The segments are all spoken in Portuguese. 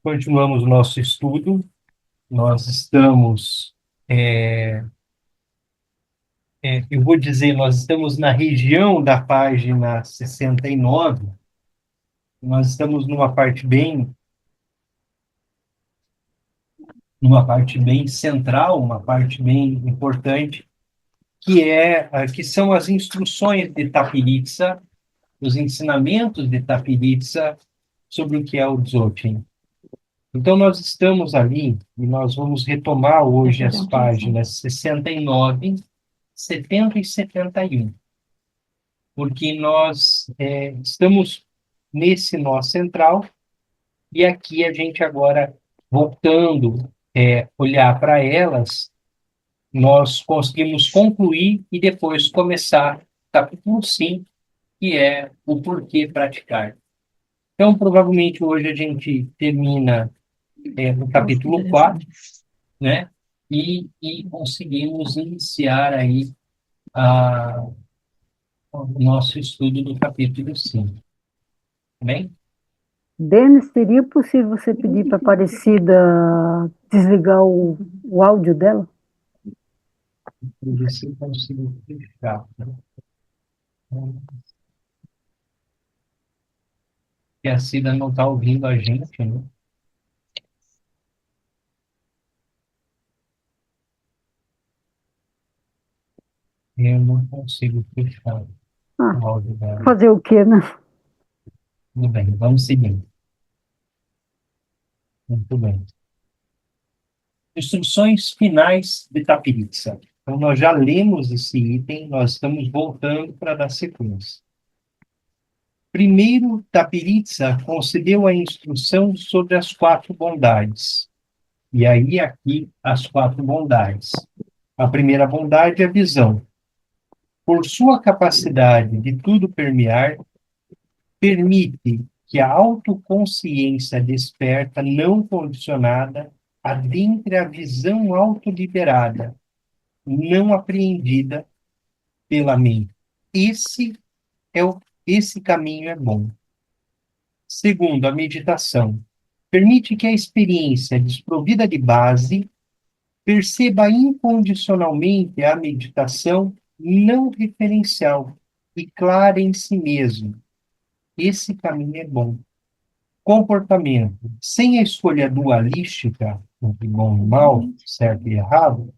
Continuamos o nosso estudo. Nós estamos, eu vou dizer, nós estamos na região da página 69. Nós estamos numa parte bem central, uma parte bem importante, que são as instruções de Tapiritsa, os ensinamentos de Tapiritsa sobre o que é o Dzogchen. Então, nós estamos ali e nós vamos retomar hoje as páginas 69, 70 e 71, porque nós estamos nesse nó central e aqui a gente agora, voltando, olhar para elas, nós conseguimos concluir e depois começar capítulo 5, que é o porquê praticar. Então, provavelmente hoje a gente termina no capítulo 4, né? E conseguimos iniciar aí a, o nosso estudo do capítulo 5. Bem? Denis, seria possível você pedir para a Aparecida desligar o áudio dela? Para ver se eu consigo fechar. Porque a Cida não está ouvindo a gente, né? Eu não consigo fechar Ah, o áudio dela. fazer o quê, né? Tudo bem, vamos seguir. Muito bem. Instruções finais de Tapiritsa. Então, nós já lemos esse item, nós estamos voltando para dar sequência. Primeiro, Tapiritsa concedeu a instrução sobre as quatro bondades. E aí, aqui, as quatro bondades. A primeira bondade é a visão. Por sua capacidade de tudo permear, permite que a autoconsciência desperta, não condicionada, adentre a visão autoliberada, não apreendida pela mente. Esse esse caminho é bom. Segundo, a meditação. Permite que a experiência desprovida de base perceba incondicionalmente a meditação não referencial e clara em si mesmo. Esse caminho é bom. Comportamento. Sem a escolha dualística, entre bom e mal, certo e errado,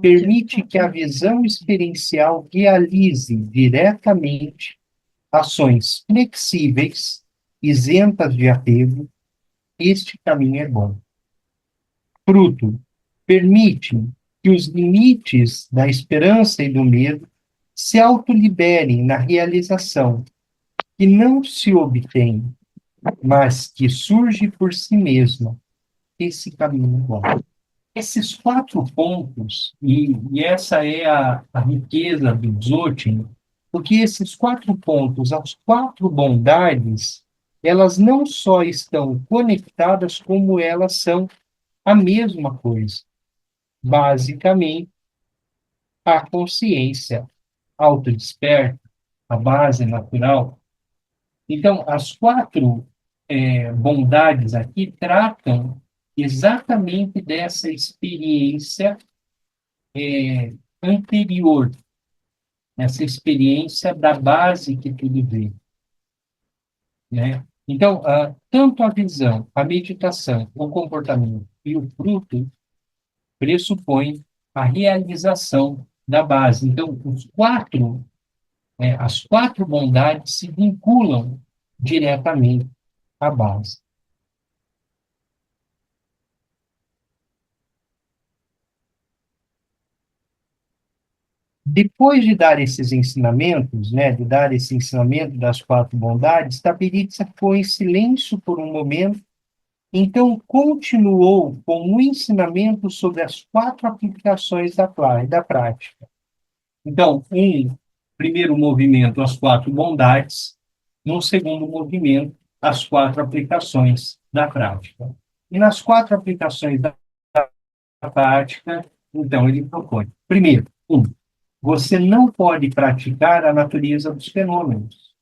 permite que a visão experiencial realize diretamente ações flexíveis, isentas de apego. Este caminho é bom. Fruto. Permite que os limites da esperança e do medo se autoliberem na realização, que não se obtém, mas que surge por si mesma. Esse caminho é bom. Esses quatro pontos, e essa é a riqueza do Dzogchen, porque esses quatro pontos, as quatro bondades, elas não só estão conectadas, como elas são a mesma coisa. Basicamente, a consciência autodesperta, a base natural. Então, as quatro bondades aqui tratam exatamente dessa experiência anterior, essa experiência da base que tudo vê, né? Então, tanto a visão, a meditação, o comportamento e o fruto pressupõem a realização da base. Então, as quatro bondades se vinculam diretamente à base. Depois de dar esses ensinamentos, né, de dar esse ensinamento das quatro bondades, Tapiritsa ficou em silêncio por um momento, então continuou com o ensinamento sobre as quatro aplicações da prática. Então, primeiro movimento, as quatro bondades, no segundo movimento, as quatro aplicações da prática. E nas quatro aplicações da prática, então, ele propõe. Primeiro, você não pode praticar a natureza dos fenômenos.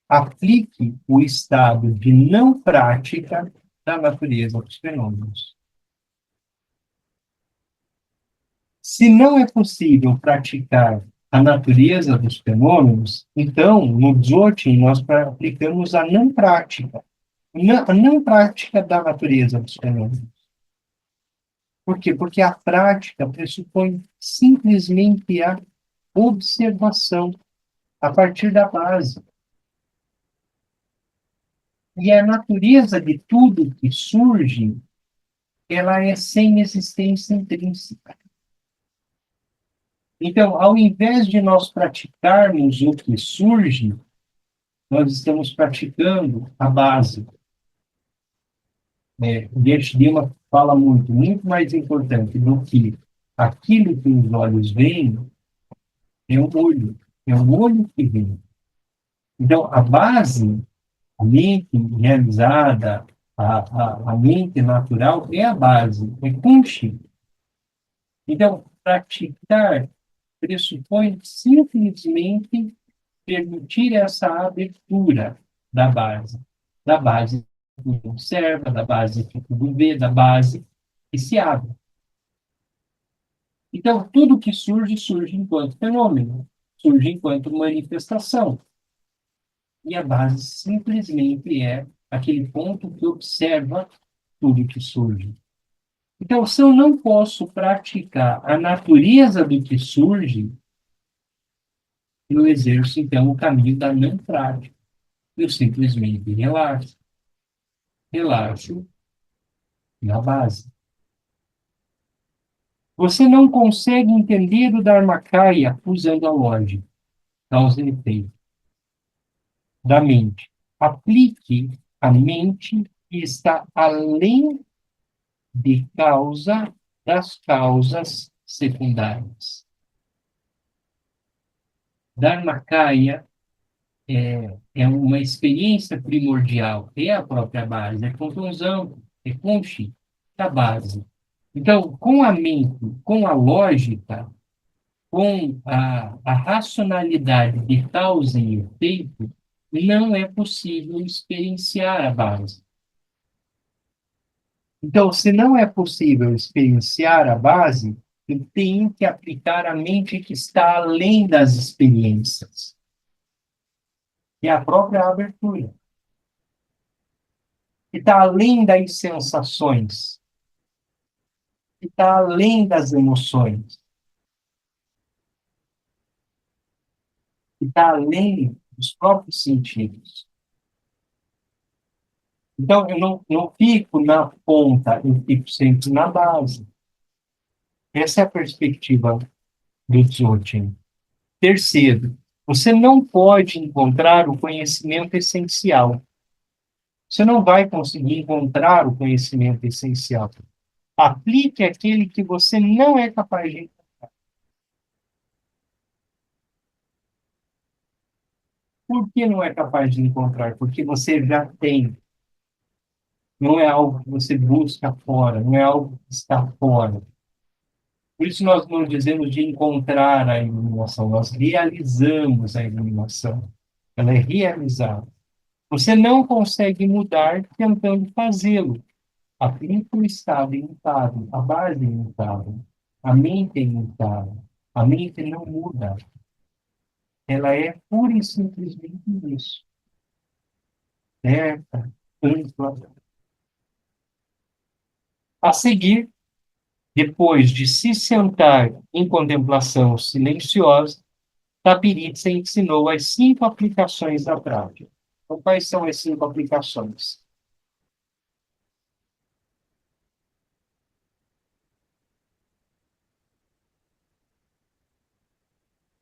Aplique o estado de não prática da natureza dos fenômenos. Se não é possível praticar a natureza dos fenômenos, então, no Dzogchen, nós aplicamos a não prática. A não prática da natureza dos fenômenos. Por quê? Porque a prática pressupõe simplesmente a observação a partir da base. E a natureza de tudo que surge, ela é sem existência intrínseca. Então, ao invés de nós praticarmos o que surge, nós estamos praticando a base. O Geshe-Dima fala muito mais importante do que aquilo que os olhos veem é o olho que vê. Então, a base, a mente realizada, a mente natural é a base, é Kunshi. Então, praticar pressupõe simplesmente permitir essa abertura da base que tudo observa, da base que tudo vê, da base que se abre. Então, tudo que surge, surge enquanto fenômeno, surge enquanto manifestação. E a base simplesmente é aquele ponto que observa tudo que surge. Então, se eu não posso praticar a natureza do que surge, eu exerço, então, o caminho da não prática. Eu simplesmente relaxo. Relaxo na base. Você não consegue entender o Dharmakaya usando a lógica, causa e efeito, da mente. Aplique a mente que está além de causa das causas secundárias. Dharmakaya é uma experiência primordial, é a própria base, é conclusão, é conchi da base. Então, com a mente, com a lógica, com a racionalidade de causa e efeito, não é possível experienciar a base. Então, se não é possível experienciar a base, eu tenho que aplicar a mente que está além das experiências, que é a própria abertura, que está além das sensações, que está além das emoções, que está além dos próprios sentidos. Então, eu não fico na ponta, eu fico sempre na base. Essa é a perspectiva do Dzogchen. Terceiro, você não pode encontrar o conhecimento essencial. Você não vai conseguir encontrar o conhecimento essencial. Aplique aquele que você não é capaz de encontrar. Por que não é capaz de encontrar? Porque você já tem. Não é algo que você busca fora, não é algo que está fora. Por isso nós não dizemos de encontrar a iluminação, nós realizamos a iluminação. Ela é realizada. Você não consegue mudar tentando fazê-lo. Aplica o estado imutável, a base é imutável, a mente é imutável. A mente não muda. Ela é pura e simplesmente isso. Certa, ampla. A seguir, depois de se sentar em contemplação silenciosa, Tapiritsa ensinou as 5 aplicações da prática. Então, quais são as 5 aplicações?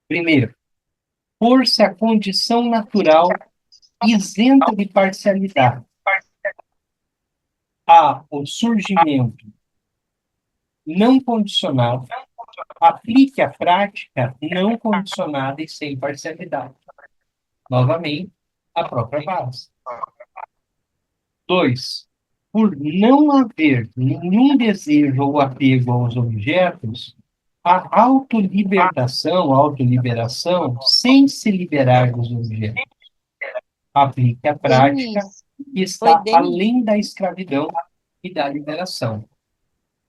Primeiro, pôr-se a condição natural isenta de parcialidade. Há o surgimento não condicionado, aplique a prática não condicionada e sem parcialidade. Novamente, a própria base. 2. Por não haver nenhum desejo ou apego aos objetos, a autolibertação, autoliberação, sem se liberar dos objetos. Aplique a prática que Oi, está Denis. além da escravidão e da liberação. Oi,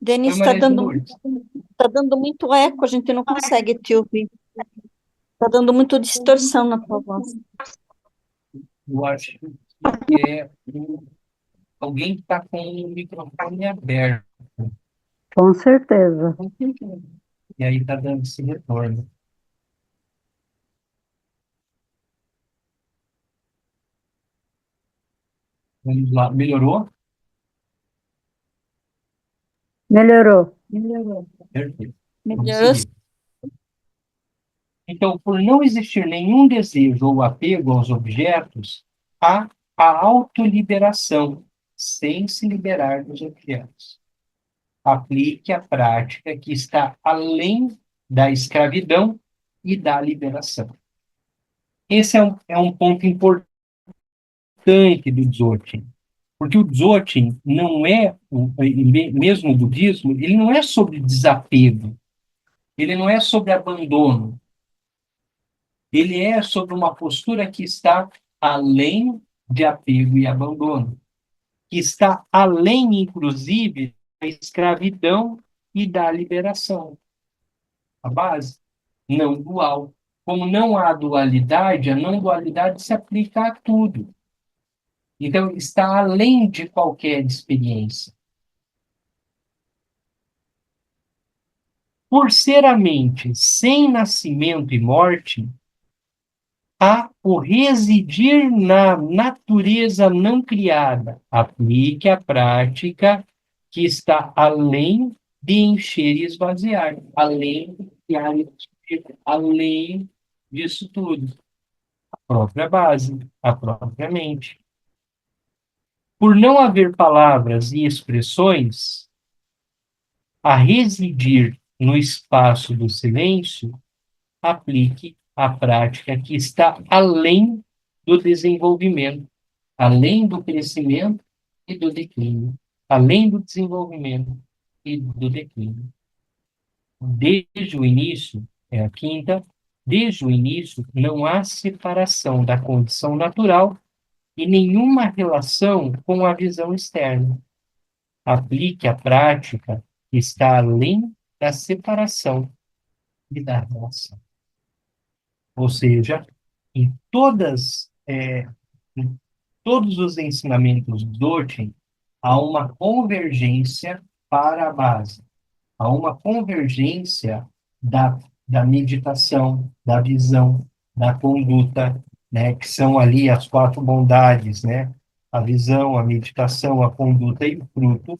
Denis, Maria de Lourdes. tá dando muito eco, a gente não consegue te ouvir. Tá dando muito distorção na tua voz. Eu acho que é alguém que está com o microfone aberto. Com certeza. E aí está dando esse retorno. Vamos lá. Melhorou? Melhorou. Perfeito. Vamos Melhorou? seguir. Então, por não existir nenhum desejo ou apego aos objetos, há a autoliberação, sem se liberar dos objetos. Aplique a prática que está além da escravidão e da liberação. Esse é um ponto importante do Dzogchen, porque o Dzogchen não é, mesmo o budismo, ele não é sobre desapego, ele não é sobre abandono, ele é sobre uma postura que está além de apego e abandono, que está além, inclusive, da escravidão e da liberação. A base não dual. Como não há dualidade, a não dualidade se aplica a tudo. Então, está além de qualquer experiência. Por ser a mente sem nascimento e morte, há o residir na natureza não criada. Aplique a prática que está além de encher e esvaziar, além de criar e destruir, além disso tudo. A própria base, a própria mente. Por não haver palavras e expressões, a residir no espaço do silêncio, aplique a prática que está além do desenvolvimento, além do crescimento e do declínio, além do desenvolvimento e do declínio. Desde o início, é a quinta, desde o início não há separação da condição natural e nenhuma relação com a visão externa. Aplique a prática que está além da separação e da relação. Ou seja, em todos os ensinamentos do Dogen, há uma convergência para a base, há uma convergência da meditação, da visão, da conduta, né, que são ali as quatro bondades, né? A visão, a meditação, a conduta e o fruto.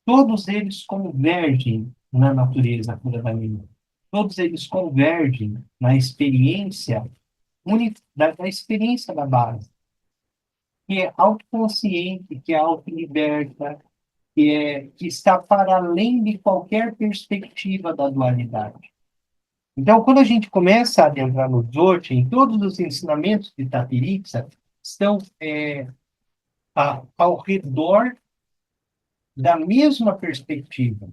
Todos eles convergem na natureza pura da mente. Todos eles convergem na experiência da experiência da base, que é autoconsciente, que é autoliberta, que está para além de qualquer perspectiva da dualidade. Então, quando a gente começa a adentrar no Dzogchen, todos os ensinamentos de Tapirixa estão ao redor da mesma perspectiva,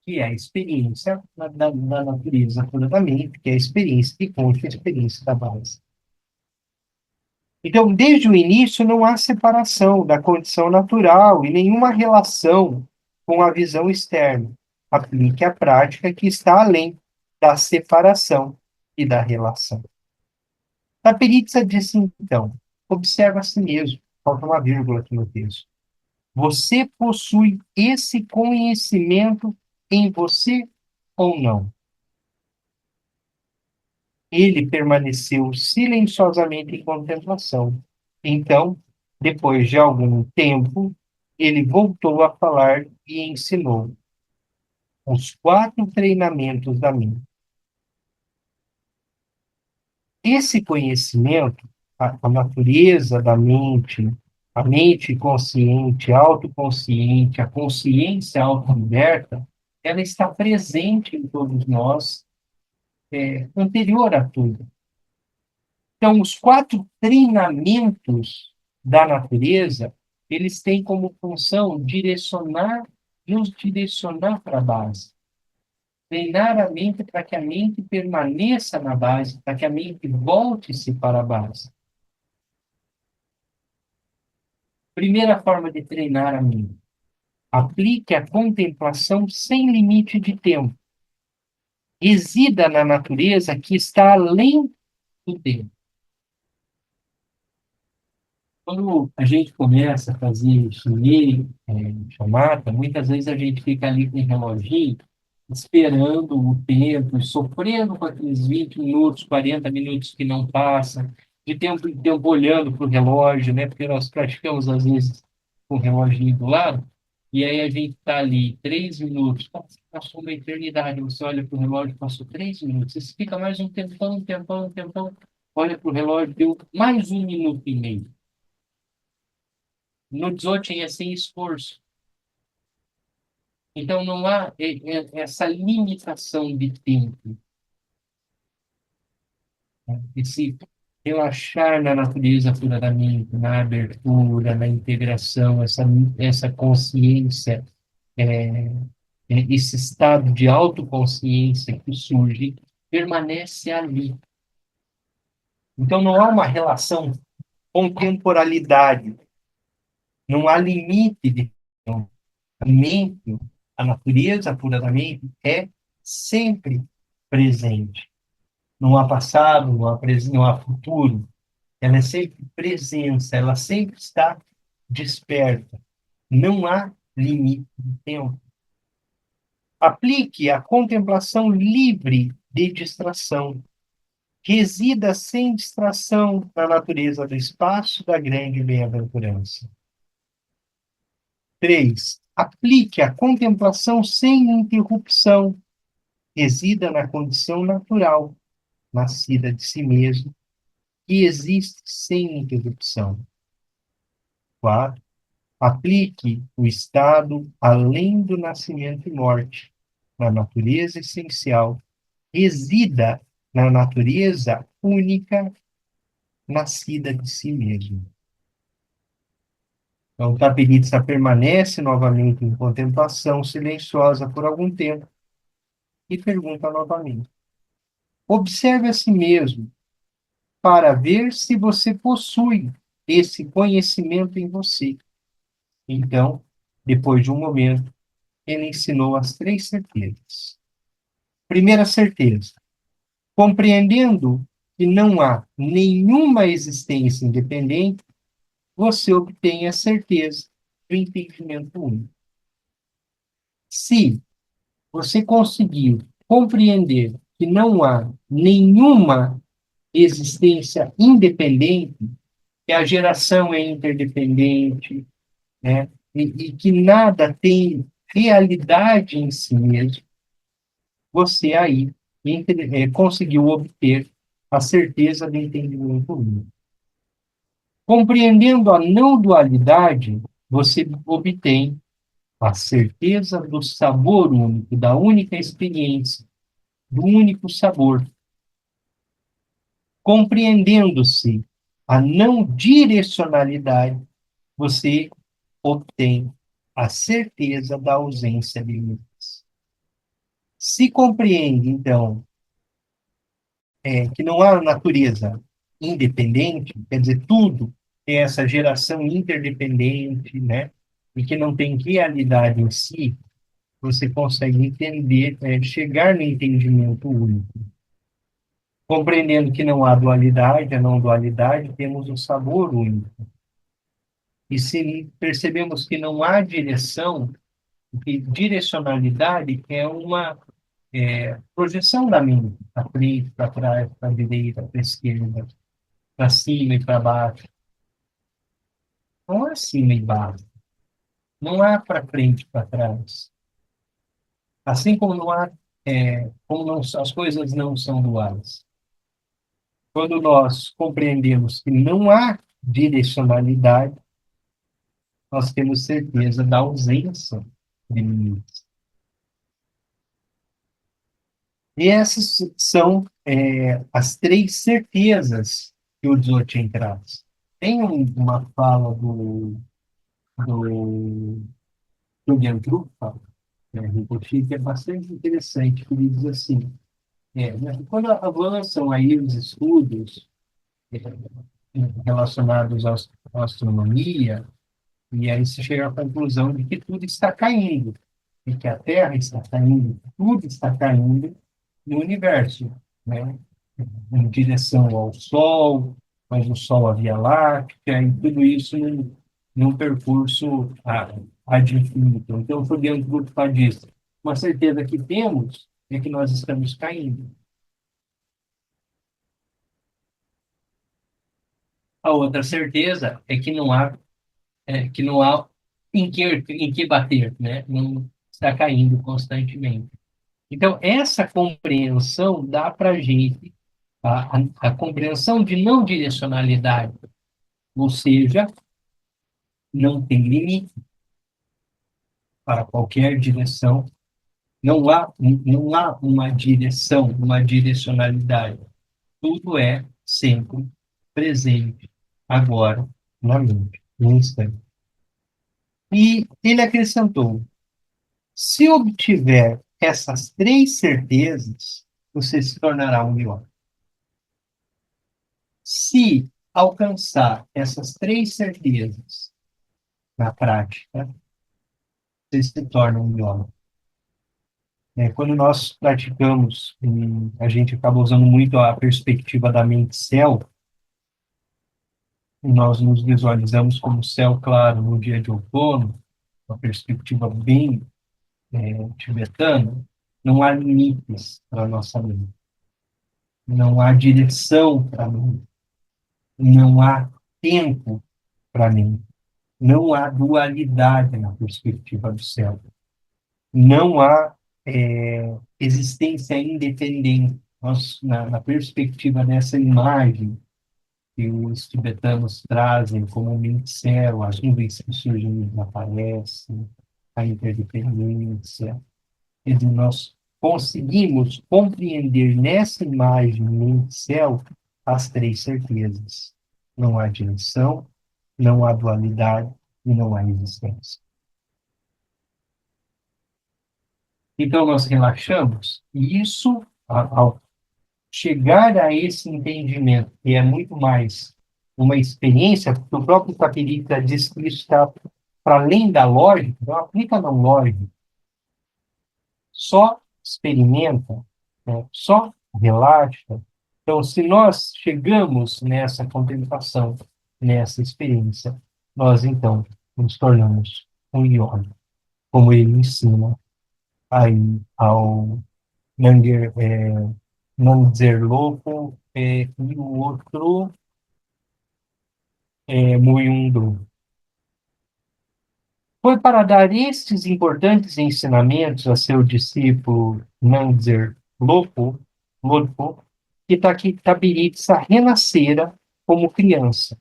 que é a experiência da natureza toda da mente, que é a experiência que consta a experiência da base. Então, desde o início, não há separação da condição natural e nenhuma relação com a visão externa. Aplique a prática que está além da separação e da relação. A perícia disse, então, observa a si mesmo, falta uma vírgula aqui no texto. Você possui esse conhecimento em você ou não? Ele permaneceu silenciosamente em contemplação. Então, depois de algum tempo, ele voltou a falar e ensinou os quatro treinamentos da mente. Esse conhecimento, a natureza da mente, a mente consciente, autoconsciente, a consciência autoliberta, ela está presente em todos nós, anterior a tudo. Então, os quatro treinamentos da natureza, eles têm como função nos direcionar para a base. Treinar a mente para que a mente permaneça na base, para que a mente volte-se para a base. Primeira forma de treinar a mente. Aplique a contemplação sem limite de tempo. Resida na natureza que está além do tempo. Quando a gente começa a fazer chinês, chamata, muitas vezes a gente fica ali com o reloginho, esperando o tempo, e sofrendo com aqueles 20 minutos, 40 minutos que não passam, de tempo em tempo olhando para o relógio, né? Porque nós praticamos, às vezes, com o reloginho do lado, e aí a gente está ali 3 minutos, passou uma eternidade, você olha para o relógio, passou 3 minutos, você fica mais um tempão, olha para o relógio, deu mais 1 minuto e meio. No Dzogchen é sem esforço. Então, não há essa limitação de tempo. Né? Esse relaxar na natureza puramente, na abertura, na integração, essa consciência, é, esse estado de autoconsciência que surge, permanece ali. Então, não há uma relação com temporalidade, não há limite de tempo. A mente, a natureza pura da mente é sempre presente. Não há passado, não há futuro. Ela é sempre presença, ela sempre está desperta. Não há limite de tempo. Aplique a contemplação livre de distração. Resida sem distração na natureza do espaço da grande bem-aventurança. 3. Aplique a contemplação sem interrupção. Resida na condição natural, nascida de si mesmo, que existe sem interrupção. 4. Aplique o estado além do nascimento e morte, na natureza essencial. Resida na natureza única, nascida de si mesmo. Então, Taperitsa permanece novamente em contemplação silenciosa por algum tempo e pergunta novamente. Observe a si mesmo para ver se você possui esse conhecimento em você. Então, depois de um momento, ele ensinou as 3 certezas. Primeira certeza: compreendendo que não há nenhuma existência independente, você obtém a certeza do entendimento único. Se você conseguir compreender que não há nenhuma existência independente, que a geração é interdependente, né? E que nada tem realidade em si mesmo, você aí conseguiu obter a certeza do entendimento único. Compreendendo a não dualidade, você obtém a certeza do sabor único, da única experiência, do único sabor. Compreendendo-se a não direcionalidade, você obtém a certeza da ausência de limites. Se compreende, então, que não há natureza independente, quer dizer, tudo é essa geração interdependente, né? E que não tem realidade em si, você consegue entender, chegar no entendimento único. Compreendendo que não há dualidade, a não dualidade, temos o sabor único. E se percebemos que não há direção, porque direcionalidade é uma projeção da mente, para frente, para trás, para a direita, para a esquerda, para cima e para baixo. Não há cima e baixo. Não há para frente e para trás. Assim como não há, como não, as coisas não são duais. Quando nós compreendemos que não há direcionalidade, nós temos certeza da ausência de limites. E essas são as 3 certezas que o Dzogchen traz. Tem uma fala do Julian Truppa, Rinpoche, que é bastante interessante, que ele diz assim, né, quando avançam aí os estudos relacionados à astronomia, E aí se chega à conclusão de que tudo está caindo, e que a Terra está caindo, tudo está caindo no universo, né? Em direção ao Sol, mas o Sol a Via Láctea, e tudo isso num percurso ad infinitum. Então, foi dentro do grupo fadista. Uma certeza que temos é que nós estamos caindo. A outra certeza é que não há em que bater, né? Não está caindo constantemente. Então, essa compreensão dá para a gente a compreensão de não direcionalidade, ou seja, não tem limite para qualquer direção, não há uma direção, uma direcionalidade. Tudo é sempre presente, agora, na mente, no instante. E ele acrescentou: se obtiver essas três certezas, você se tornará um leão. Se alcançar essas três certezas na prática, você se torna um leão. Quando nós praticamos, a gente acaba usando muito a perspectiva da mente-céu, nós nos visualizamos como céu claro no dia de outono, uma perspectiva bem tibetana, não há limites para a nossa mente, não há direção para a mente, não há tempo para a mente, não há dualidade na perspectiva do céu, não há existência independente. Nós, na perspectiva dessa imagem que os tibetanos trazem como mente-céu, as nuvens que surgem e desaparecem, a interdependência, quer dizer, nós conseguimos compreender nessa imagem mente-céu as três certezas. Não há direção, não há dualidade e não há existência. Então, nós relaxamos, e isso, ao chegar a esse entendimento, que é muito mais uma experiência, porque o próprio Tapirita diz que isso está para além da lógica, não aplica na lógica, só experimenta, né? Só relaxa. Então, se nós chegamos nessa contemplação, nessa experiência, nós então nos tornamos um yogi, como ele ensina aí ao Nanger, Namzer Lopo e o outro Muyundu. Foi para dar estes importantes ensinamentos a seu discípulo Namzer Lopo que Tabiritsa renascera como criança.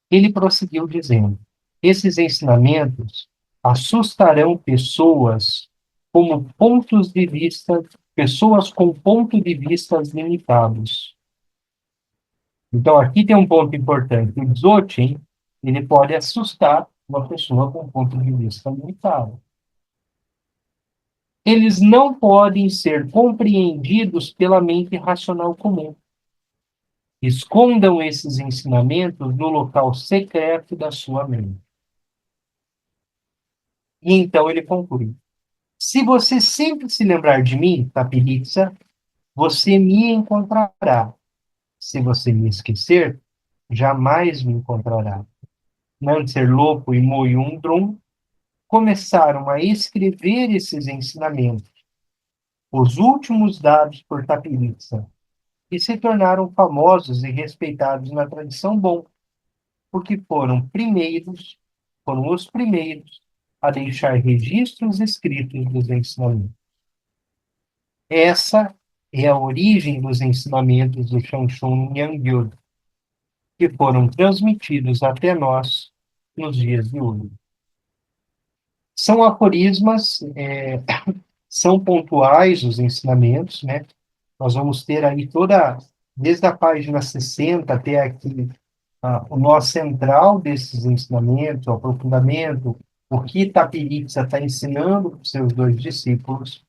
Ele prosseguiu dizendo: esses ensinamentos assustarão pessoas com pontos de vista limitados. Então, aqui tem um ponto importante. O Dzogchen, ele pode assustar uma pessoa com ponto de vista limitado. Eles não podem ser compreendidos pela mente racional comum. Escondam esses ensinamentos no local secreto da sua mente. E então ele conclui: se você sempre se lembrar de mim, Tapihitsa, você me encontrará. Se você me esquecer, jamais me encontrará. Nanser Lopo e Moyundrum começaram a escrever esses ensinamentos, os últimos dados por Tapihitsa, e se tornaram famosos e respeitados na tradição Bon, porque foram os primeiros a deixar registros escritos dos ensinamentos. Essa é a origem dos ensinamentos do Shanshun Nyangyo, que foram transmitidos até nós nos dias de hoje. São aforismas, são pontuais os ensinamentos, né? Nós vamos ter aí desde a página 60 até aqui, o nó central desses ensinamentos, o aprofundamento, o que Tapihitsa está ensinando para os seus dois discípulos.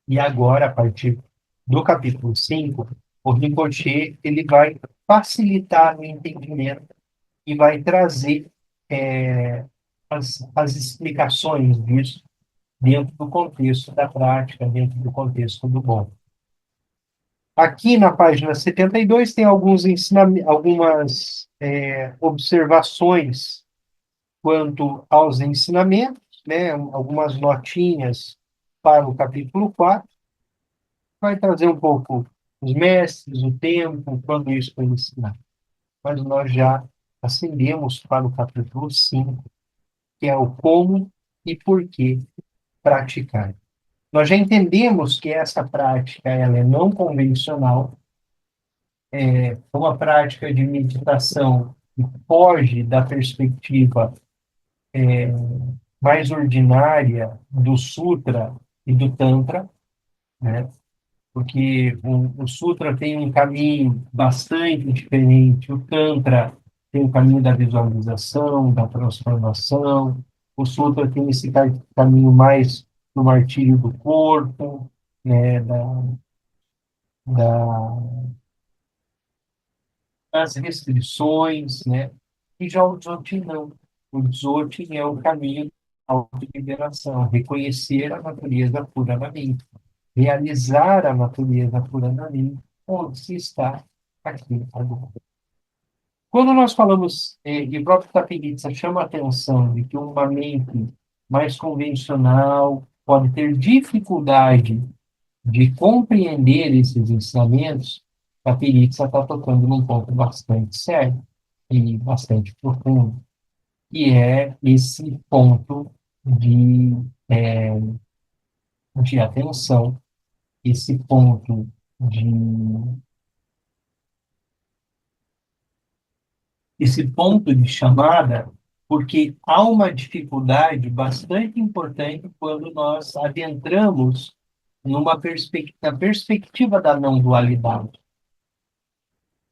E agora, a partir do capítulo 5, o Rinpoche ele vai facilitar o entendimento e vai trazer as explicações disso dentro do contexto da prática, dentro do contexto do bom. Aqui na página 72 tem algumas observações quanto aos ensinamentos, né? Algumas notinhas para o capítulo 4. Vai trazer um pouco os mestres, o tempo, quando isso foi ensinado. Mas nós já ascendemos para o capítulo 5, que é o como e por que praticar. Nós já entendemos que essa prática ela é não convencional, é uma prática de meditação que foge da perspectiva mais ordinária do Sutra e do Tantra, né? Porque o Sutra tem um caminho bastante diferente, o Tantra tem o caminho da visualização, da transformação, o Sutra tem esse caminho mais do martírio do corpo, né, da, das restrições, né? E já o Dzogchen não. O Dzogchen é o caminho da autoliberação, reconhecer a natureza puramente, realizar a natureza puramente, onde se está aqui agora. Quando nós falamos, e o próprio Tapirita chama a atenção de que uma mente mais convencional pode ter dificuldade de compreender esses ensinamentos, a Tapirita está tocando num ponto bastante sério e bastante profundo, que é esse ponto de, é, de atenção, esse ponto de esse ponto de chamada, porque há uma dificuldade bastante importante quando nós adentramos na perspectiva da não dualidade.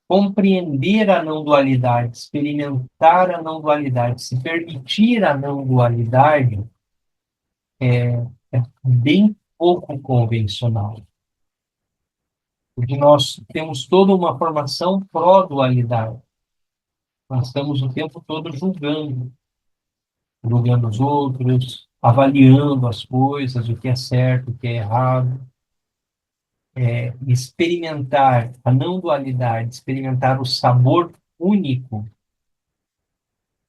Compreender a não dualidade, experimentar a não dualidade, se permitir a não dualidade é bem pouco convencional. Porque nós temos toda uma formação pró-dualidade. Nós estamos o tempo todo julgando os outros, avaliando as coisas, o que é certo, o que é errado. Experimentar a não dualidade, experimentar o sabor único,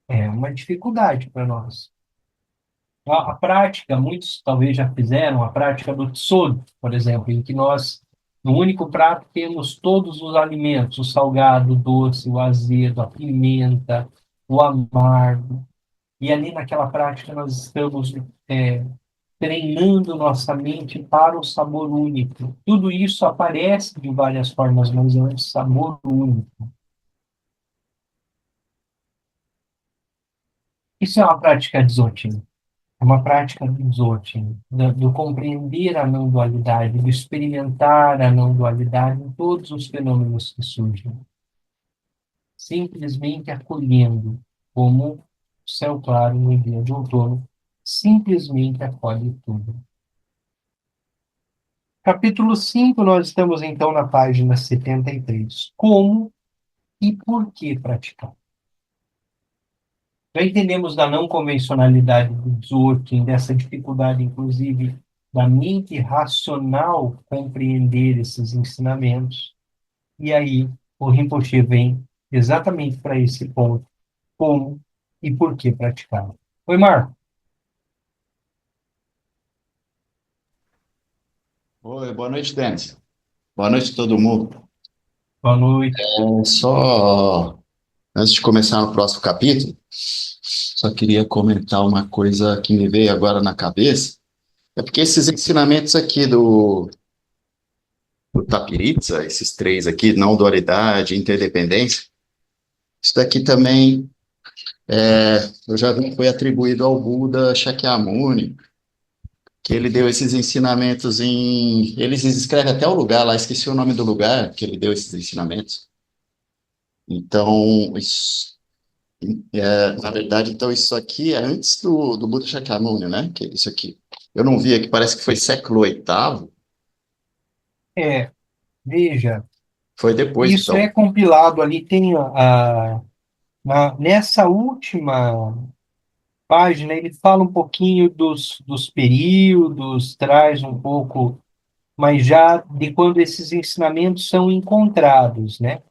é uma dificuldade para nós. A prática, muitos talvez já fizeram, a prática do Tsod, por exemplo, em que nós, no único prato, temos todos os alimentos, o salgado, o doce, o azedo, a pimenta, o amargo. E ali naquela prática nós estamos treinando nossa mente para o sabor único. Tudo isso aparece de várias formas, mas é um sabor único. Isso é uma prática Dzogchen. É uma prática do Dzogchen, do compreender a não dualidade, do experimentar a não dualidade em todos os fenômenos que surgem. Simplesmente acolhendo, como o céu claro no dia de outono, simplesmente acolhe tudo. Capítulo 5, nós estamos então na página 73. Como e por que praticar? Já entendemos da não convencionalidade do Dzogchen, dessa dificuldade, inclusive, da mente racional compreender esses ensinamentos. E aí, o Rinpoche vem exatamente para esse ponto. Como e por que praticar? Oi, Marco. Oi, boa noite, Denis. Boa noite a todo mundo. Boa noite. Só antes de começar o próximo capítulo, só queria comentar uma coisa que me veio agora na cabeça. É porque esses ensinamentos aqui do Tapiritsa, esses três aqui, não dualidade, interdependência, isso daqui também eu já vi que foi atribuído ao Buda Shakyamuni, que ele deu esses ensinamentos em. Eles escrevem até o lugar lá, esqueci o nome do lugar que ele deu esses ensinamentos. Então, na verdade, então isso aqui é antes do Buda Shakyamuni, né? Que é isso aqui. Eu não vi aqui, parece que foi século VIII. Veja, Foi depois, isso é então. compilado ali, tem Nessa última página, ele fala um pouquinho dos períodos, traz um pouco, mas já de quando esses ensinamentos são encontrados, né?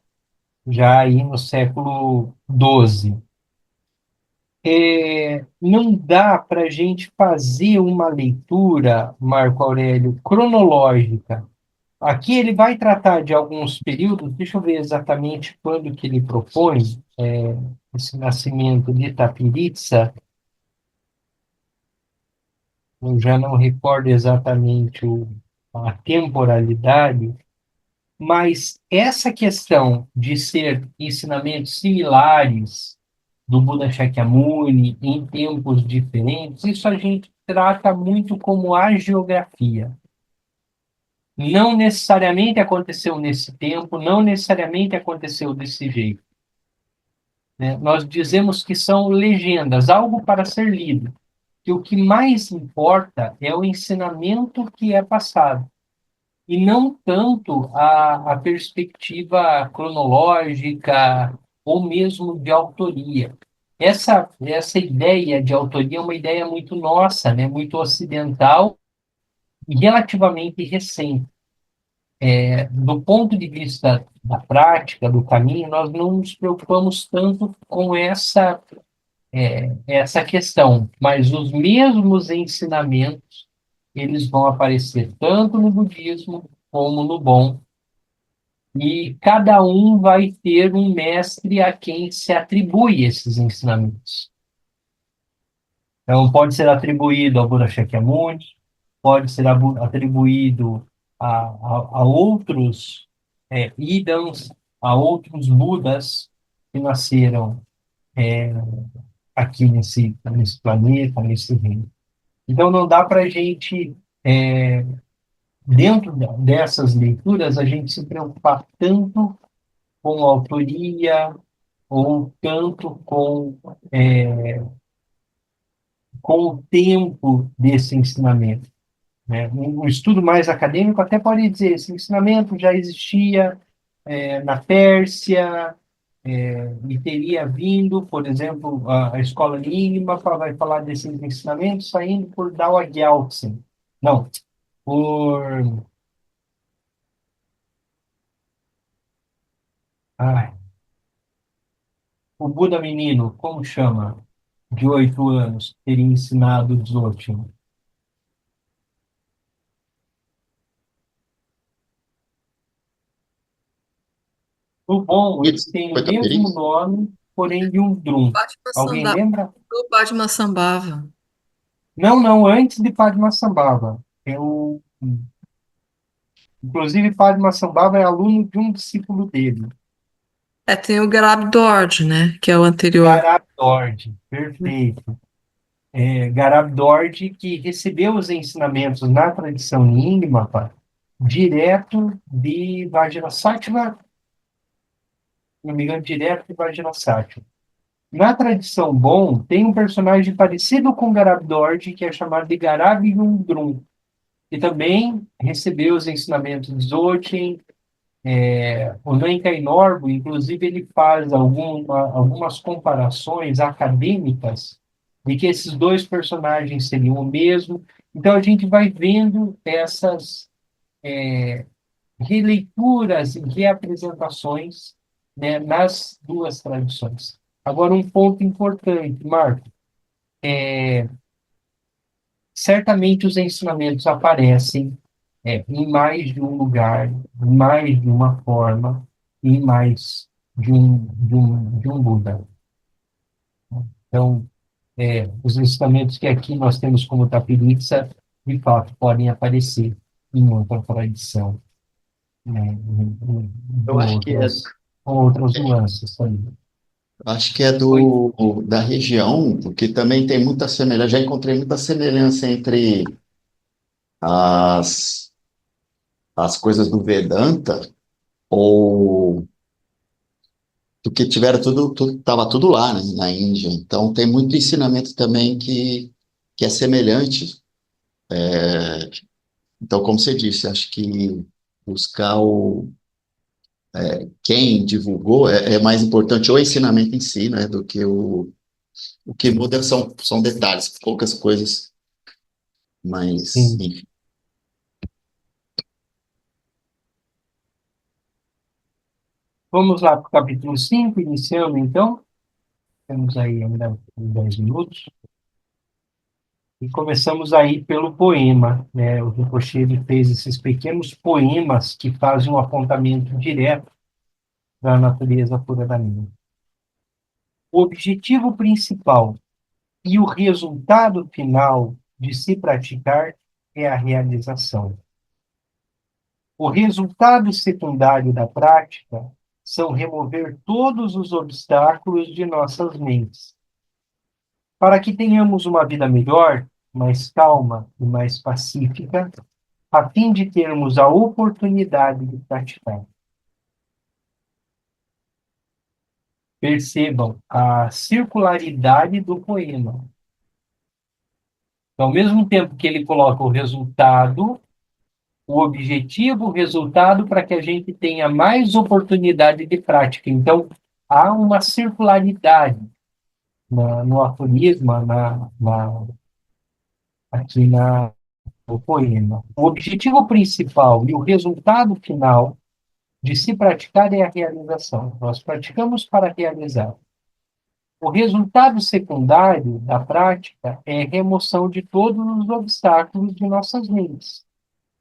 Já aí no século XII. Não dá para a gente fazer uma leitura, Marco Aurélio, cronológica. Aqui ele vai tratar de alguns períodos, deixa eu ver exatamente quando que ele propõe esse nascimento de Tapiritsa, eu já não recordo exatamente a temporalidade, mas essa questão de ser ensinamentos similares do Buda Shakyamuni em tempos diferentes, isso a gente trata muito como agiografia. Não necessariamente aconteceu nesse tempo, não necessariamente aconteceu desse jeito, né? Nós dizemos que são legendas, algo para ser lido, que o que mais importa é o ensinamento que é passado, e não tanto a perspectiva cronológica ou mesmo de autoria. Essa ideia de autoria é uma ideia muito nossa, né? Muito ocidental e relativamente recente. Do ponto de vista da prática, do caminho, nós não nos preocupamos tanto com essa questão, mas os mesmos ensinamentos, eles vão aparecer tanto no budismo como no Bon, e cada um vai ter um mestre a quem se atribui esses ensinamentos. Então, pode ser atribuído ao Buda Shakyamuni, pode ser atribuído a outros idams, a outros Budas que nasceram aqui nesse planeta, nesse reino. Então, não dá para a gente, dentro dessas leituras, a gente se preocupar tanto com autoria ou tanto com o tempo desse ensinamento, né? Um estudo mais acadêmico até pode dizer esse ensinamento já existia na Pérsia, e teria vindo, por exemplo, a escola Lingma vai falar desses ensinamentos saindo por Dao Gyaltsen. Não, por... Ai, o Buda menino, como chama? De 8 anos, teria ensinado o Dzogchen. O bom, ele tem o Foi mesmo Tapiri? nome, porém de um drum. Alguém lembra? Do Padmasambhava. Não, não, antes de Padmasambhava. Inclusive, Padmasambhava é aluno de um discípulo dele, Tem o Garabdord, né? Que é o anterior. Garabdord. Perfeito. Garabdord, que recebeu os ensinamentos na tradição Nyingma, direto de Vajrasattva, se não me engano, direto de Vajrasattva. Na tradição Bon, tem um personagem parecido com Garabdord, que é chamado de Garabyundrum, que também recebeu os ensinamentos de Dzogchen. O Nankai Norbu, inclusive, ele faz algumas comparações acadêmicas de que esses dois personagens seriam o mesmo. Então, a gente vai vendo essas releituras e reapresentações, né, nas duas tradições. Agora, um ponto importante, Marco, certamente os ensinamentos aparecem em mais de um lugar, em mais de uma forma, em mais de um Buda. Então, os ensinamentos que aqui nós temos como Tapiritsa, de fato, podem aparecer em outra tradição, né, Eu acho que é, com outras nuances também. acho que é Oi? da região, porque também tem muita semelhança. Já encontrei muita semelhança entre as, as coisas do Vedanta ou do que tiveram tava tudo lá, né, na Índia. Então tem muito ensinamento também que é semelhante. Então, como você disse, acho que buscar quem divulgou, é mais importante o ensinamento em si, né, do que o que muda são detalhes, poucas coisas, mas, Sim. enfim. Vamos lá para o capítulo 5, iniciando então. Temos aí ainda uns 10 minutos. E começamos aí pelo poema, né? O Rinpoche ele fez esses pequenos poemas que fazem um apontamento direto para a natureza pura da mente. O objetivo principal e o resultado final de se praticar é a realização. O resultado secundário da prática são remover todos os obstáculos de nossas mentes, para que tenhamos uma vida melhor, mais calma e mais pacífica, a fim de termos a oportunidade de praticar. Percebam a circularidade do poema. Então, ao mesmo tempo que ele coloca o resultado, o objetivo, o resultado, para que a gente tenha mais oportunidade de prática. Então, há uma circularidade no aforismo, aqui no poema. O objetivo principal e o resultado final de se praticar é a realização. Nós praticamos para realizar. O resultado secundário da prática é a remoção de todos os obstáculos de nossas mentes,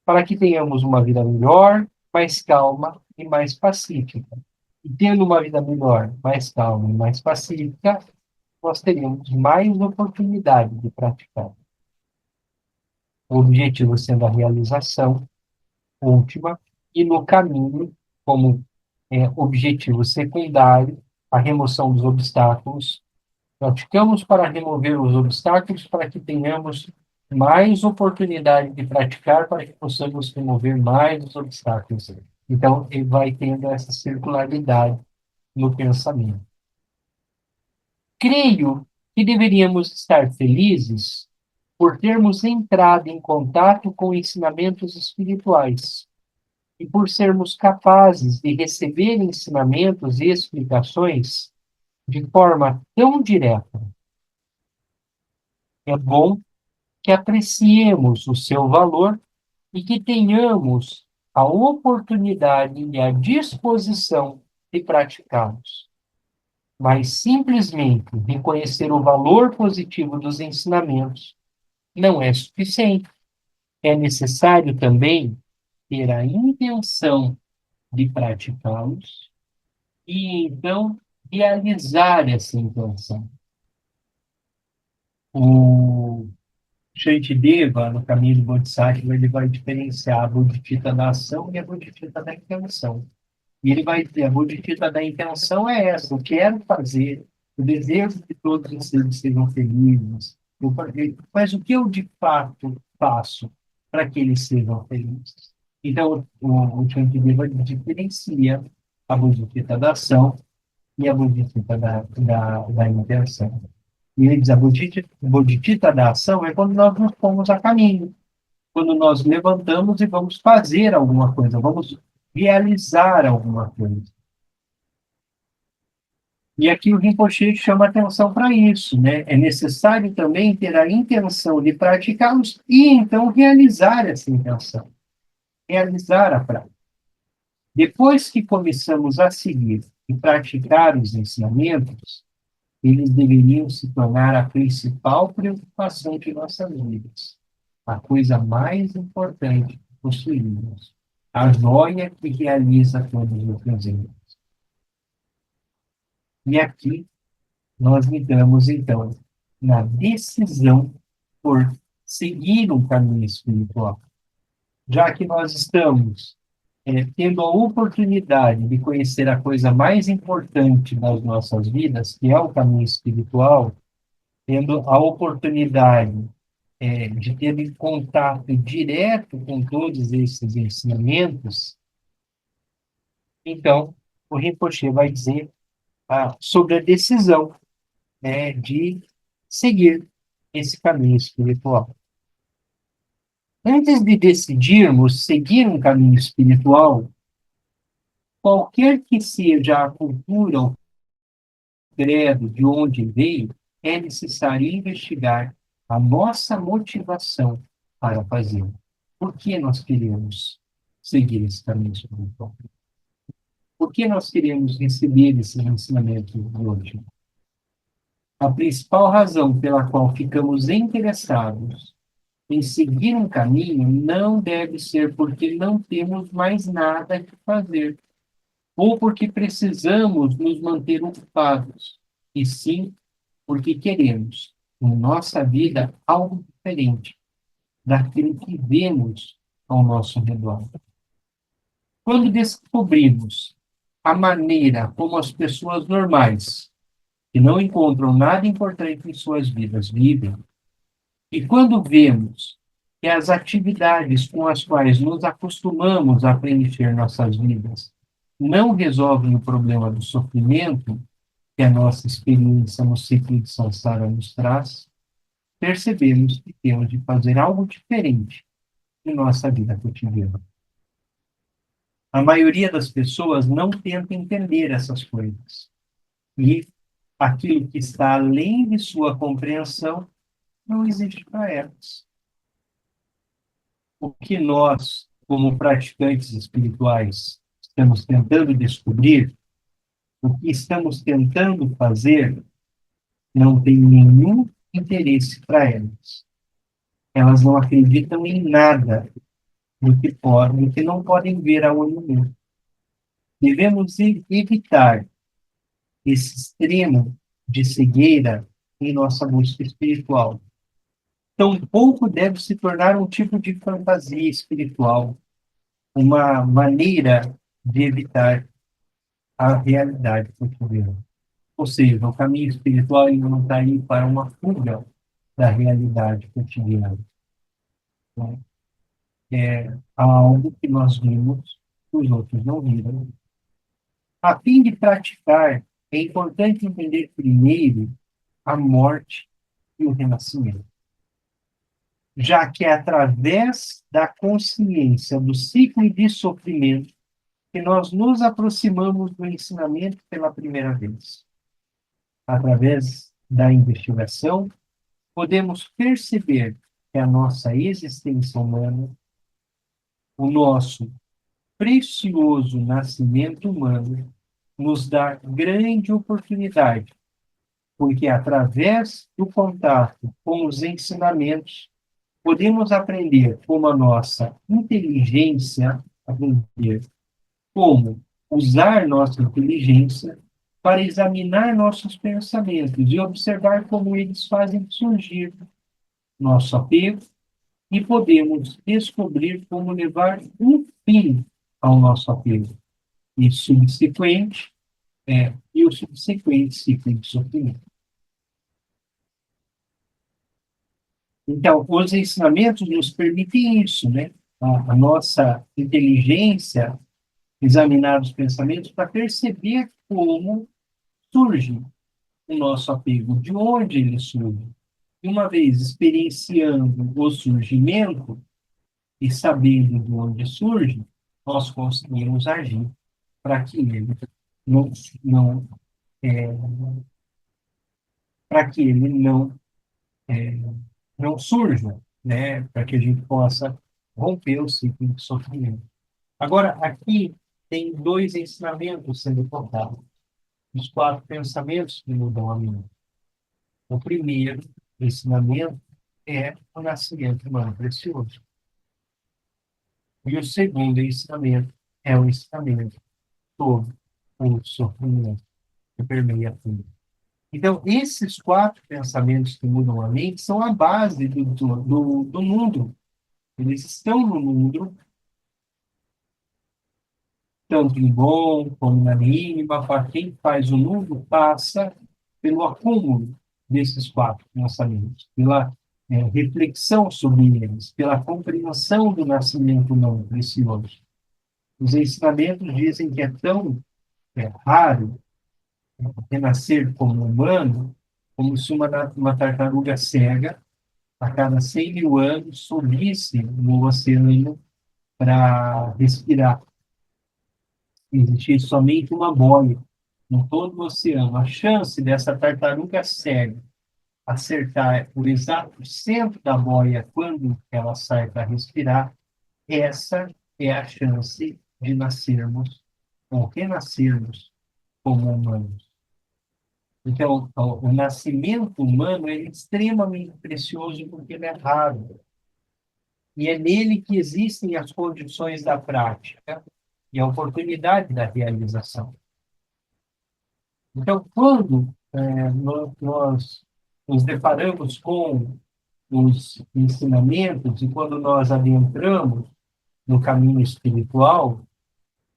para que tenhamos uma vida melhor, mais calma e mais pacífica. E tendo uma vida melhor, mais calma e mais pacífica, nós teremos mais oportunidade de praticar. O objetivo sendo a realização última e no caminho, como objetivo secundário, a remoção dos obstáculos. Praticamos para remover os obstáculos para que tenhamos mais oportunidade de praticar, para que possamos remover mais os obstáculos. Então, ele vai tendo essa circularidade no pensamento. Creio que deveríamos estar felizes por termos entrado em contato com ensinamentos espirituais e por sermos capazes de receber ensinamentos e explicações de forma tão direta. É bom que apreciemos o seu valor e que tenhamos a oportunidade e a disposição de praticá-los. Mas simplesmente reconhecer o valor positivo dos ensinamentos não é suficiente. É necessário também ter a intenção de praticá-los e, então, realizar essa intenção. O Shantideva, no caminho do Bodhisattva, ele vai diferenciar a bodhicitta da ação e a bodhicitta da intenção. E ele vai dizer, a bodhicitta da intenção é essa, eu quero fazer, o desejo que todos os seres sejam felizes, mas o que eu de fato faço para que eles sejam felizes? Então, o Shantideva diferencia a bodhicitta da ação e a bodhicitta da intenção. E ele diz, a bodhicitta da ação é quando nós nos pomos a caminho, quando nós levantamos e vamos fazer alguma coisa, vamos realizar alguma coisa. E aqui o Rinpoche chama atenção para isso, né? É necessário também ter a intenção de praticá-los e, então, realizar essa intenção, realizar a prática. Depois que começamos a seguir e praticar os ensinamentos, eles deveriam se tornar a principal preocupação de nossas vidas, a coisa mais importante que possuímos, a joia que realiza todos os desejos. E aqui nós lidamos, então, na decisão por seguir um caminho espiritual. Já que nós estamos tendo a oportunidade de conhecer a coisa mais importante das nossas vidas, que é o caminho espiritual, tendo a oportunidade de ter contato direto com todos esses ensinamentos, então, o Rinpoche vai dizer sobre a decisão, de seguir esse caminho espiritual. Antes de decidirmos seguir um caminho espiritual, qualquer que seja a cultura, o credo, de onde veio, é necessário investigar a nossa motivação para fazê-lo. Por que nós queremos seguir esse caminho espiritual? Por que nós queremos receber esses ensinamentos de hoje? A principal razão pela qual ficamos interessados em seguir um caminho não deve ser porque não temos mais nada que fazer, ou porque precisamos nos manter ocupados, e sim porque queremos, em nossa vida, algo diferente daquilo que vemos ao nosso redor. Quando descobrimos a maneira como as pessoas normais, que não encontram nada importante em suas vidas, vivem, e quando vemos que as atividades com as quais nos acostumamos a preencher nossas vidas não resolvem o problema do sofrimento que a nossa experiência no ciclo de samsara nos traz, percebemos que temos de fazer algo diferente em nossa vida cotidiana. A maioria das pessoas não tenta entender essas coisas. E aquilo que está além de sua compreensão não existe para elas. O que nós, como praticantes espirituais, estamos tentando descobrir, o que estamos tentando fazer, não tem nenhum interesse para elas. Elas não acreditam em nada do que não podem ver a olho nu. Devemos evitar esse extremo de cegueira em nossa busca espiritual. Tampouco deve se tornar um tipo de fantasia espiritual, uma maneira de evitar a realidade cotidiana. Ou seja, o caminho espiritual ele não está aí para uma fuga da realidade cotidiana. Né? É algo que nós vimos, que os outros não viram. A fim de praticar, é importante entender primeiro a morte e o renascimento, já que é através da consciência do ciclo de sofrimento que nós nos aproximamos do ensinamento pela primeira vez. Através da investigação, podemos perceber que a nossa existência humana, o nosso precioso nascimento humano, nos dá grande oportunidade, porque através do contato com os ensinamentos, podemos aprender como a nossa inteligência, aprender como usar nossa inteligência para examinar nossos pensamentos e observar como eles fazem surgir nosso apego e podemos descobrir como levar um fim ao nosso apego e o subsequente ciclo de sofrimento. Então, os ensinamentos nos permitem isso, né? A nossa inteligência examinar os pensamentos para perceber como surge o nosso apego, de onde ele surge. E uma vez experienciando o surgimento e sabendo de onde surge, nós conseguimos agir para que ele não, não é, para que ele é, não surja, né? Para que a gente possa romper o ciclo de sofrimento. Agora, aqui tem dois ensinamentos sendo contados. Os 4 pensamentos que mudam a mente. O primeiro ensinamento é o nascimento humano precioso. E o segundo ensinamento é o ensinamento sobre o sofrimento que permeia tudo. Então, esses 4 pensamentos que mudam a mente são a base do mundo. Eles estão no mundo, tanto em bom como na mínima, para quem faz o mundo, passa pelo acúmulo desses 4 pensamentos, pela reflexão sobre eles, pela compreensão do nascimento humano precioso. Os ensinamentos dizem que é tão raro renascer como humano, como se uma tartaruga cega, a cada 100 mil anos, subisse no oceano para respirar. existir somente uma boia em todo o oceano, a chance dessa tartaruga cega acertar o exato centro da boia quando ela sai para respirar, essa é a chance de nascermos ou renascermos como humanos. Então, o nascimento humano é extremamente precioso porque ele é raro. E é nele que existem as condições da prática e a oportunidade da realização. Então, quando nós nos deparamos com os ensinamentos e quando nós adentramos no caminho espiritual,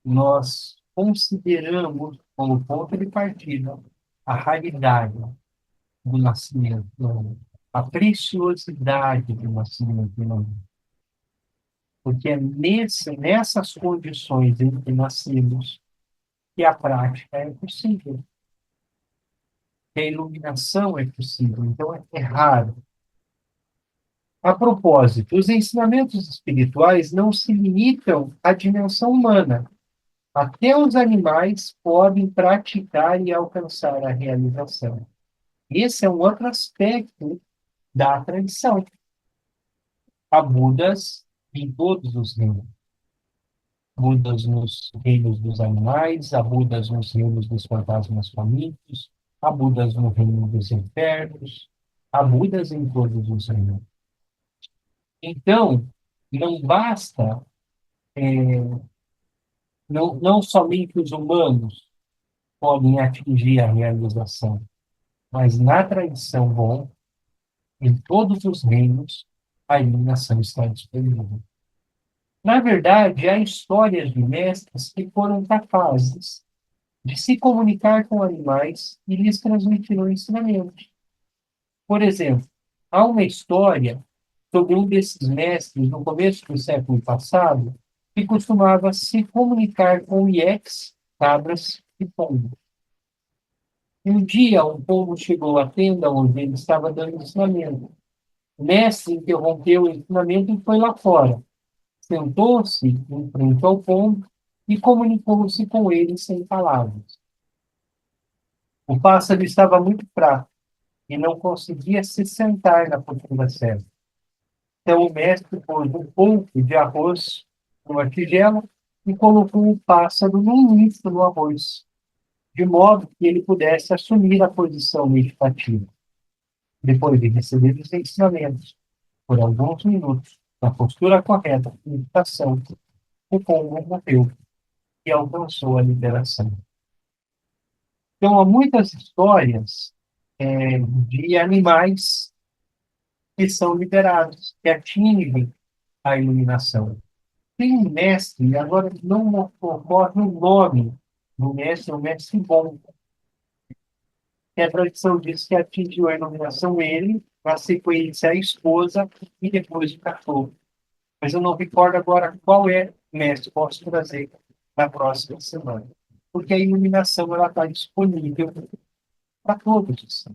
nós consideramos como ponto de partida a raridade do nascimento humano, a preciosidade do nascimento humano. Porque é nessas condições em que nascemos que a prática é possível, que a iluminação é possível. Então, é raro. A propósito, os ensinamentos espirituais não se limitam à dimensão humana. Até os animais podem praticar e alcançar a realização. Esse é um outro aspecto da tradição. Há Budas em todos os reinos. Budas nos reinos dos animais, há Budas nos reinos dos fantasmas famintos, há Budas no reino dos infernos, há Budas em todos os reinos. Então, não basta, não somente os humanos podem atingir a realização, mas na tradição bom, em todos os reinos, a iluminação está disponível. Na verdade, há histórias de mestres que foram capazes de se comunicar com animais e lhes transmitir o ensinamento. Por exemplo, há uma história sobre um desses mestres no começo do século passado que costumava se comunicar com ieques, cabras e pombos. E um dia, um pombo chegou à tenda onde ele estava dando ensinamento. O mestre interrompeu o ensinamento e foi lá fora. Sentou-se em frente ao pombo e comunicou-se com ele sem palavras. O pássaro estava muito fraco e não conseguia se sentar na postura certa. Então o mestre pôs um pouco de arroz numa tigela e colocou o pássaro no início do arroz, de modo que ele pudesse assumir a posição meditativa. Depois de receber os ensinamentos, por alguns minutos, na postura correta de meditação, o pombo morreu e alcançou a liberação. Então, há muitas histórias de animais que são liberados, que atingem a iluminação. Tem um mestre, agora não me ocorre o nome do mestre, é o mestre bom, que a tradição diz que atingiu a iluminação ele, na sequência a esposa e depois o cachorro. Mas eu não recordo agora qual é o mestre, posso trazer na próxima semana. Porque a iluminação ela está disponível para todos.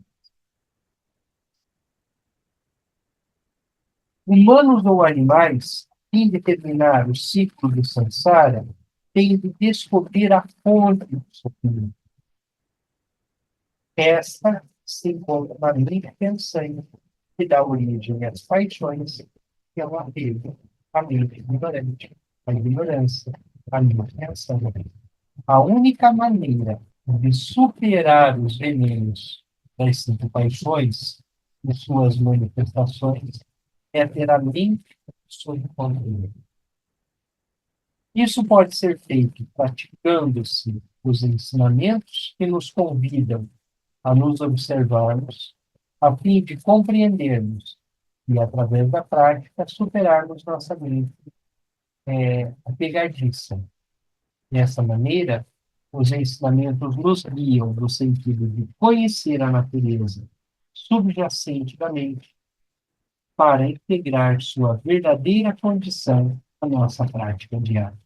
Humanos ou animais, em determinar o ciclo do samsara, têm de descobrir a fonte do sofrimento. Esta se encontra na mente pensante, que dá origem às paixões, que é o apego, a mente ignorante, a ignorância, a mente pensante. A única maneira de superar os venenos das cinco paixões e suas manifestações é ter a mente sob controle. Isso pode ser feito praticando-se os ensinamentos que nos convidam a nos observarmos, a fim de compreendermos e, através da prática, superarmos nossa mente apegadiça. Dessa maneira, os ensinamentos nos guiam no sentido de conhecer a natureza subjacente da mente para integrar sua verdadeira condição à nossa prática diária.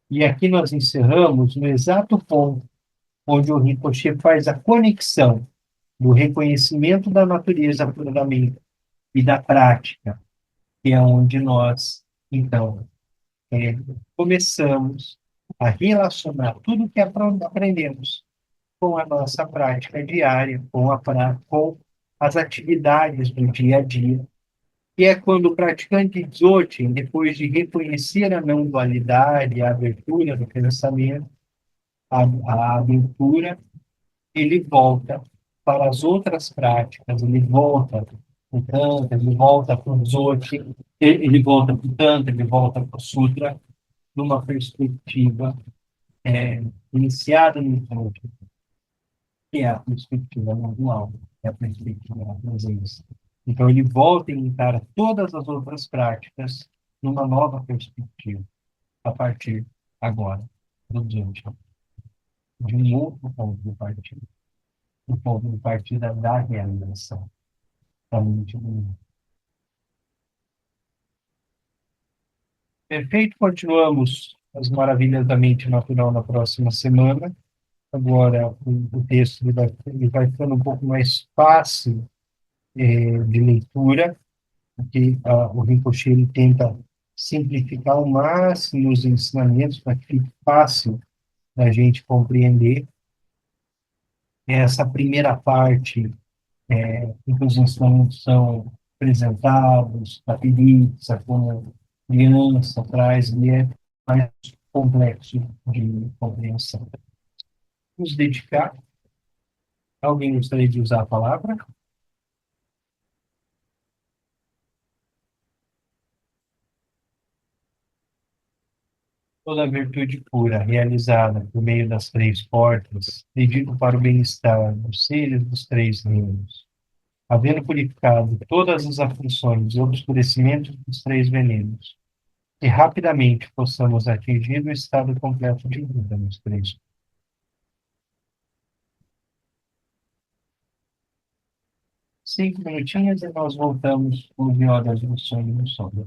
E aqui nós encerramos no exato ponto onde o Rinpoche faz a conexão do reconhecimento da natureza puramente e da prática, que é onde nós, então, começamos a relacionar tudo que aprendemos com a nossa prática diária, com as atividades do dia a dia. E é quando o praticante Dzogchen, depois de reconhecer a não dualidade, a abertura do pensamento, a abertura, ele volta para as outras práticas, ele volta para o Tantra, ele volta para o Dzogchen, ele volta para o Tantra, ele volta para o Sutra, numa perspectiva iniciada no Dzogchen, que é a perspectiva não dual, é a perspectiva da presença. Então, ele volta a encarar todas as outras práticas numa nova perspectiva, a partir agora do Dzogchen, de um outro ponto de partida, o ponto de partida da realização. Tá muito bom. Perfeito, continuamos as maravilhas da mente natural na próxima semana. Agora, o texto ele vai ficando um pouco mais fácil de leitura, porque o Rinpoche ele tenta simplificar ao máximo os ensinamentos para que fique fácil da gente compreender. Essa primeira parte, em que os ensinamentos são apresentados, da pizza, como criança atrás, ele é mais complexo de compreensão. Nos dedicar. Alguém gostaria de usar a palavra? Toda virtude pura, realizada por meio das três portas, dedico para o bem-estar dos seres dos três reinos, havendo purificado todas as aflições e obscurecimentos dos três venenos, e rapidamente possamos atingir o estado completo de vida nos três. 5 minutinhos e nós voltamos com o Viola do Sonho no Sono.